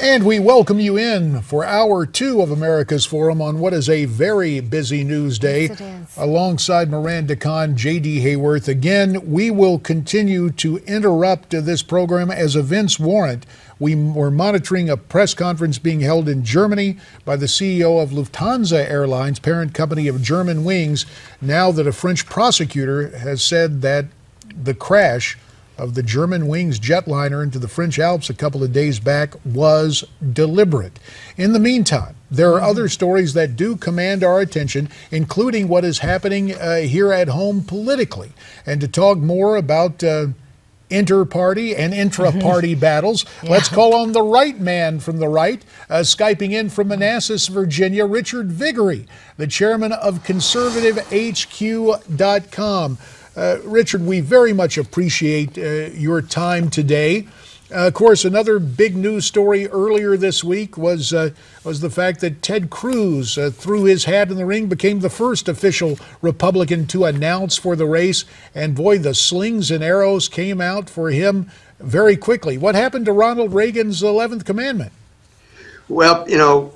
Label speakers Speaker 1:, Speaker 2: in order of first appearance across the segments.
Speaker 1: And we welcome you in for hour two of America's Forum on what is a very busy news day.
Speaker 2: Yes, it is. Alongside
Speaker 1: Miranda Kahn, J.D. Hayworth. Again, we will continue to interrupt this program as events warrant. We were monitoring a press conference being held in Germany by the CEO of Lufthansa Airlines, parent company of Germanwings, now that a French prosecutor has said that the crash of the Germanwings jetliner into the French Alps a couple of days back was deliberate. In the meantime, there are other stories that do command our attention, including what is happening here at home politically. And to talk more about inter-party and intra-party battles, let's call on the right man from the right, Skyping in from Manassas, Virginia, Richard Viguerie, the chairman of conservativehq.com. Richard, we very much appreciate your time today. Of course, another big news story earlier this week was the fact that Ted Cruz threw his hat in the ring, became the first official Republican to announce for the race, and boy, the slings and arrows came out for him very quickly. What happened to Ronald Reagan's 11th commandment?
Speaker 3: Well, you know,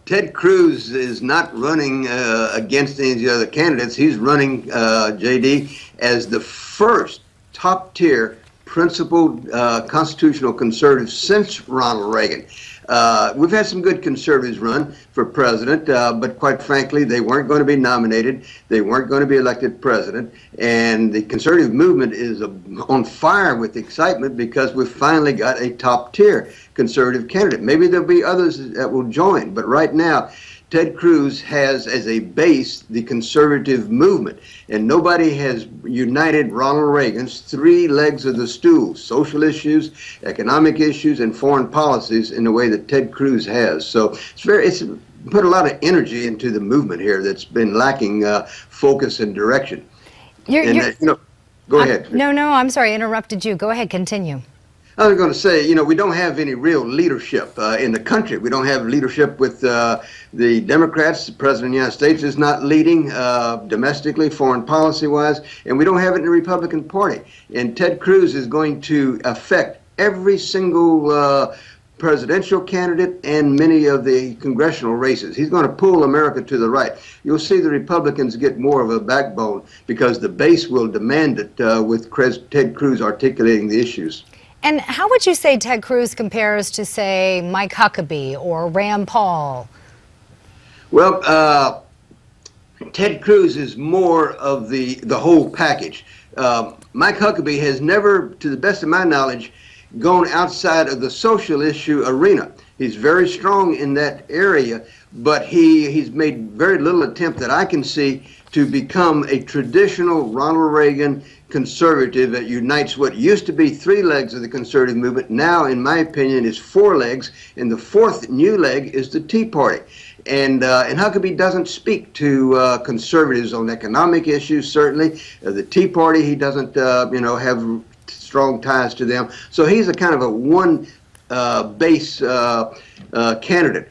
Speaker 3: Ted Cruz is not running against any of the other candidates. He's running, J.D., as the first top-tier principled constitutional conservative since Ronald Reagan. We've had some good conservatives run for president, but quite frankly, they weren't going to be nominated. They weren't going to be elected president. And the conservative movement is on fire with excitement because we've finally got a top-tier conservative candidate. Maybe there'll be others that will join, but right now, Ted Cruz has as a base the conservative movement, and nobody has united Ronald Reagan's three legs of the stool: social issues, economic issues, and foreign policies in the way that Ted Cruz has. So it's put a lot of energy into the movement here that's been lacking focus and direction. You know, go ahead.
Speaker 2: No, I'm sorry, I interrupted you. Go ahead, continue.
Speaker 3: I was going to say, you know, we don't have any real leadership in the country. We don't have leadership with the Democrats. The President of the United States is not leading domestically, foreign policy-wise, and we don't have it in the Republican Party. And Ted Cruz is going to affect every single presidential candidate and many of the congressional races. He's going to pull America to the right. You'll see the Republicans get more of a backbone because the base will demand it with Ted Cruz articulating the issues.
Speaker 2: And how would you say Ted Cruz compares to, say, Mike Huckabee or Rand Paul?
Speaker 3: Well, Ted Cruz is more of the whole package. Mike Huckabee has never, to the best of my knowledge, gone outside of the social issue arena. He's very strong in that area, but he's made very little attempt that I can see to become a traditional Ronald Reagan conservative that unites what used to be three legs of the conservative movement. Now, in my opinion, is four legs, and the fourth new leg is the Tea Party. And Huckabee doesn't speak to conservatives on economic issues, certainly. The Tea Party, he doesn't, have strong ties to them. So he's a kind of a one base candidate.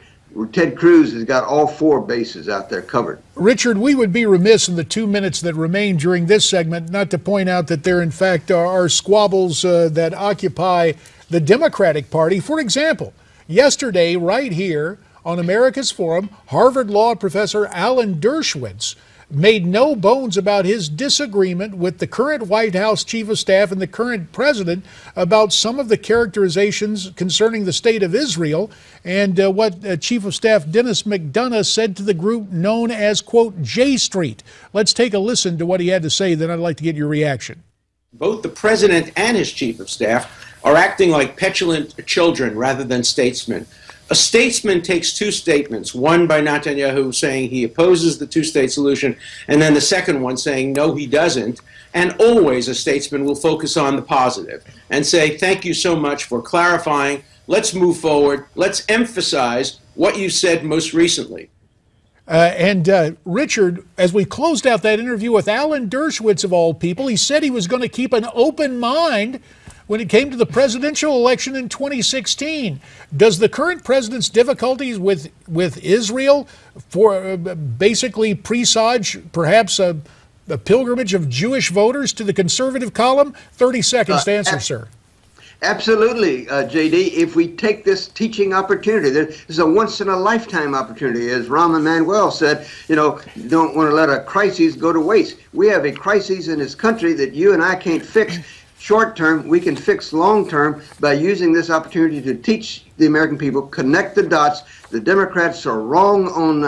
Speaker 3: Ted Cruz has got all four bases out there covered.
Speaker 1: Richard, we would be remiss in the 2 minutes that remain during this segment not to point out that there, in fact, are squabbles that occupy the Democratic Party. For example, yesterday, right here on America's Forum, Harvard Law professor Alan Dershowitz made no bones about his disagreement with the current White House Chief of Staff and the current president about some of the characterizations concerning the state of Israel and what Chief of Staff Dennis McDonough said to the group known as, quote, J Street. Let's take a listen to what he had to say, then I'd like to get your reaction.
Speaker 4: Both the president and his chief of staff are acting like petulant children rather than statesmen. A statesman takes two statements, one by Netanyahu saying he opposes the two-state solution, and then the second one saying no, he doesn't. And always a statesman will focus on the positive and say, thank you so much for clarifying. Let's move forward. Let's emphasize what you said most recently.
Speaker 1: Richard, as we closed out that interview with Alan Dershowitz, of all people, he said he was going to keep an open mind when it came to the presidential election in 2016. Does the current president's difficulties with Israel basically presage perhaps a pilgrimage of Jewish voters to the conservative column? 30 seconds to answer, sir.
Speaker 3: Absolutely, JD. If we take this teaching opportunity, this is a once-in-a-lifetime opportunity. As Rahm Emanuel said, you don't want to let a crisis go to waste. We have a crisis in this country that you and I can't fix short term. We can fix long term by using this opportunity to teach the American people, connect the dots. The Democrats are wrong on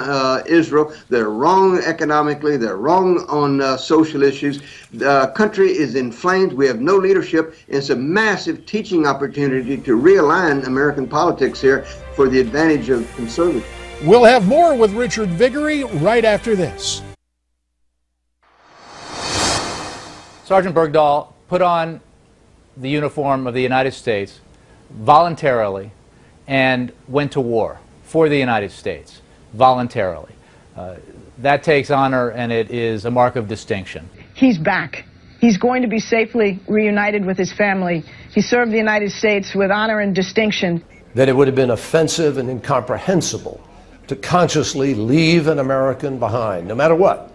Speaker 3: Israel. They're wrong economically. They're wrong on social issues. The country is inflamed. We have no leadership. It's a massive teaching opportunity to realign American politics here for the advantage of conservatives.
Speaker 1: We'll have more with Richard Viguerie right after this.
Speaker 5: Sergeant Bergdahl put on the uniform of the United States voluntarily and went to war for the United States voluntarily. That takes honor, and it is a mark of distinction.
Speaker 6: He's back. He's going to be safely reunited with his family. He served the United States with honor and distinction.
Speaker 7: That it would have been offensive and incomprehensible to consciously leave an American behind, no matter what.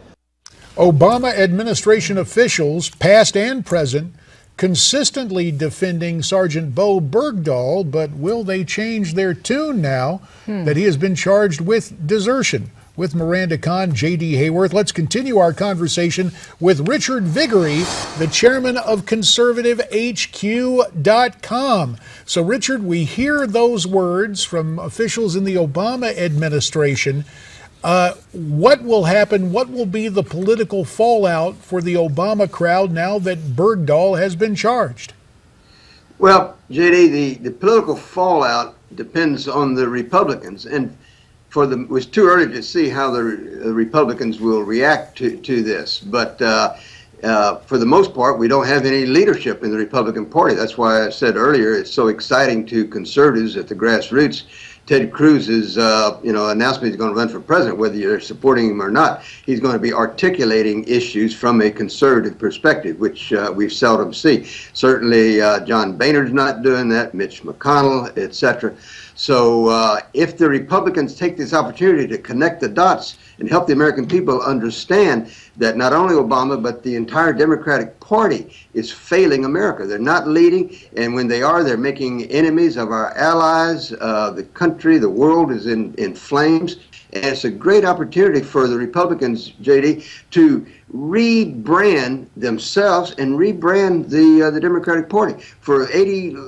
Speaker 1: Obama administration officials, past and present, consistently defending Sergeant Bowe Bergdahl, but will they change their tune now that he has been charged with desertion? With Miranda Kahn, J.D. Hayworth, let's continue our conversation with Richard Viguerie, the chairman of ConservativeHQ.com. So, Richard, we hear those words from officials in the Obama administration. What will happen? What will be the political fallout for the Obama crowd now that Bergdahl has been charged?
Speaker 3: Well, JD, the political fallout depends on the Republicans, and it was too early to see how the Republicans will react to this. But for the most part, we don't have any leadership in the Republican Party. That's why I said earlier it's so exciting to conservatives at the grassroots. Ted Cruz's announcement he's going to run for president, whether you're supporting him or not, he's going to be articulating issues from a conservative perspective, which we seldom see. Certainly, John Boehner's not doing that, Mitch McConnell, etc. So if the Republicans take this opportunity to connect the dots and help the American people understand that not only Obama, but the entire Democratic Party is failing America. They're not leading, and when they are, they're making enemies of our allies. The country, the world is in flames. And it's a great opportunity for the Republicans, JD, to rebrand themselves and rebrand the Democratic Party. For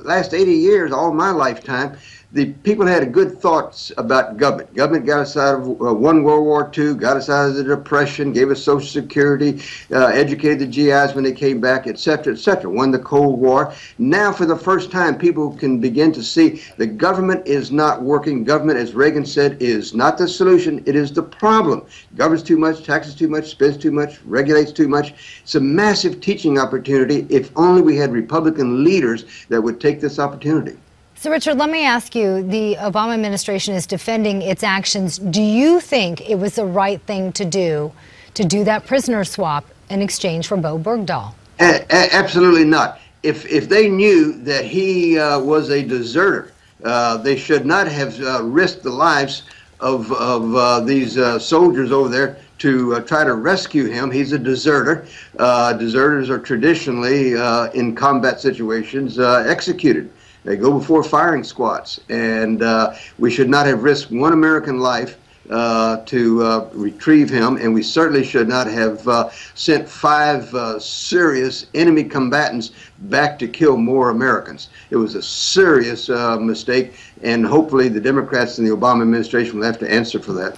Speaker 3: last 80 years, all my lifetime, the people had good thoughts about government. Government got us out of World War II, got us out of the Depression, gave us Social Security, educated the GIs when they came back, etc., etc., won the Cold War. Now, for the first time, people can begin to see the government is not working. Government, as Reagan said, is not the solution. It is the problem. Governs too much, taxes too much, spends too much, regulates too much. It's a massive teaching opportunity if only we had Republican leaders that would take this opportunity.
Speaker 2: So, Richard, let me ask you, the Obama administration is defending its actions. Do you think it was the right thing to do that prisoner swap in exchange for Bowe Bergdahl?
Speaker 3: Absolutely not. If they knew that he was a deserter, they should not have risked the lives of these soldiers over there to try to rescue him. He's a deserter. Deserters are traditionally, in combat situations, executed. They go before firing squads, and we should not have risked one American life to retrieve him, and we certainly should not have sent 5 serious enemy combatants back to kill more Americans. It was a serious mistake, and hopefully the Democrats in the Obama administration will have to answer for that.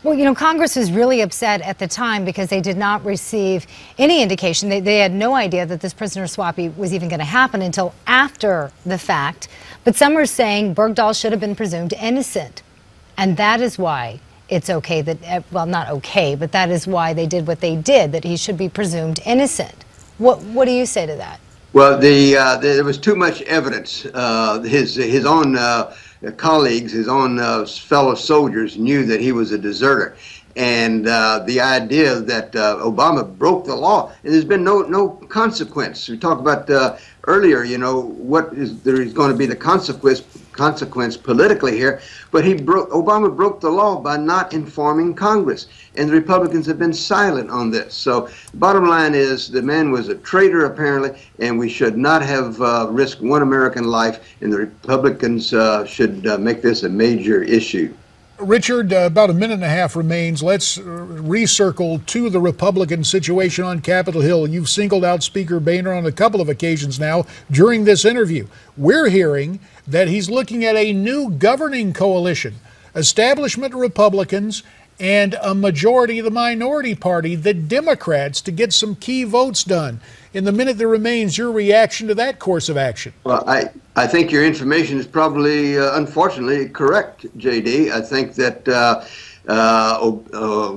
Speaker 2: Well, you know, Congress was really upset at the time because they did not receive any indication. They had no idea that this prisoner swap was even going to happen until after the fact. But some are saying Bergdahl should have been presumed innocent. And that is why it's okay that, well, not okay, but that is why they did what they did, that he should be presumed innocent. What do you say to that?
Speaker 3: Well, there was too much evidence. His own colleagues, his own fellow soldiers knew that he was a deserter. And the idea that Obama broke the law, and there's been no consequence. We talked about earlier, you know, there is going to be the consequence consequence politically here, but Obama broke the law by not informing Congress, and the Republicans have been silent on this. So the bottom line is the man was a traitor apparently, and we should not have risked one American life, and the Republicans should make this a major issue.
Speaker 1: Richard, about a minute and a half remains. Let's recircle to the Republican situation on Capitol Hill. You've singled out Speaker Boehner on a couple of occasions now during this interview. We're hearing that he's looking at a new governing coalition, establishment Republicans and a majority of the minority party, the Democrats, to get some key votes done. In the minute that remains, your reaction to that course of action?
Speaker 3: Well, I think your information is probably, unfortunately, correct, J.D. I think that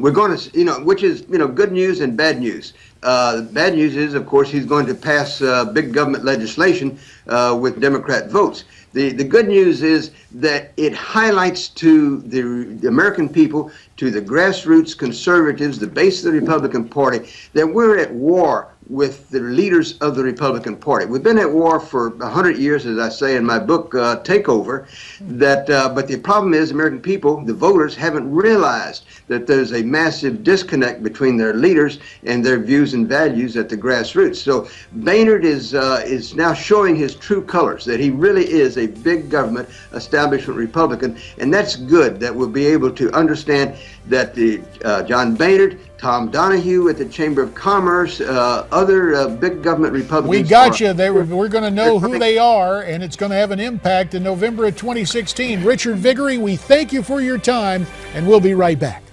Speaker 3: we're going to, which is, good news and bad news. The bad news is, of course, he's going to pass big government legislation with Democrat votes. The good news is that it highlights to the American people, to the grassroots conservatives, the base of the Republican Party, that we're at war with the leaders of the Republican Party. We've been at war for 100 years, as I say in my book, Takeover, but the problem is American people, the voters, haven't realized that there's a massive disconnect between their leaders and their views and values at the grassroots. So Boehner is now showing his true colors, that he really is a big government establishment Republican, and that's good, that we'll be able to understand that John Boehner, Tom Donahue at the Chamber of Commerce, other big government Republicans.
Speaker 1: We got you. We're going to know who they are, and it's going to have an impact in November of 2016. Richard Viguerie, we thank you for your time, and we'll be right back.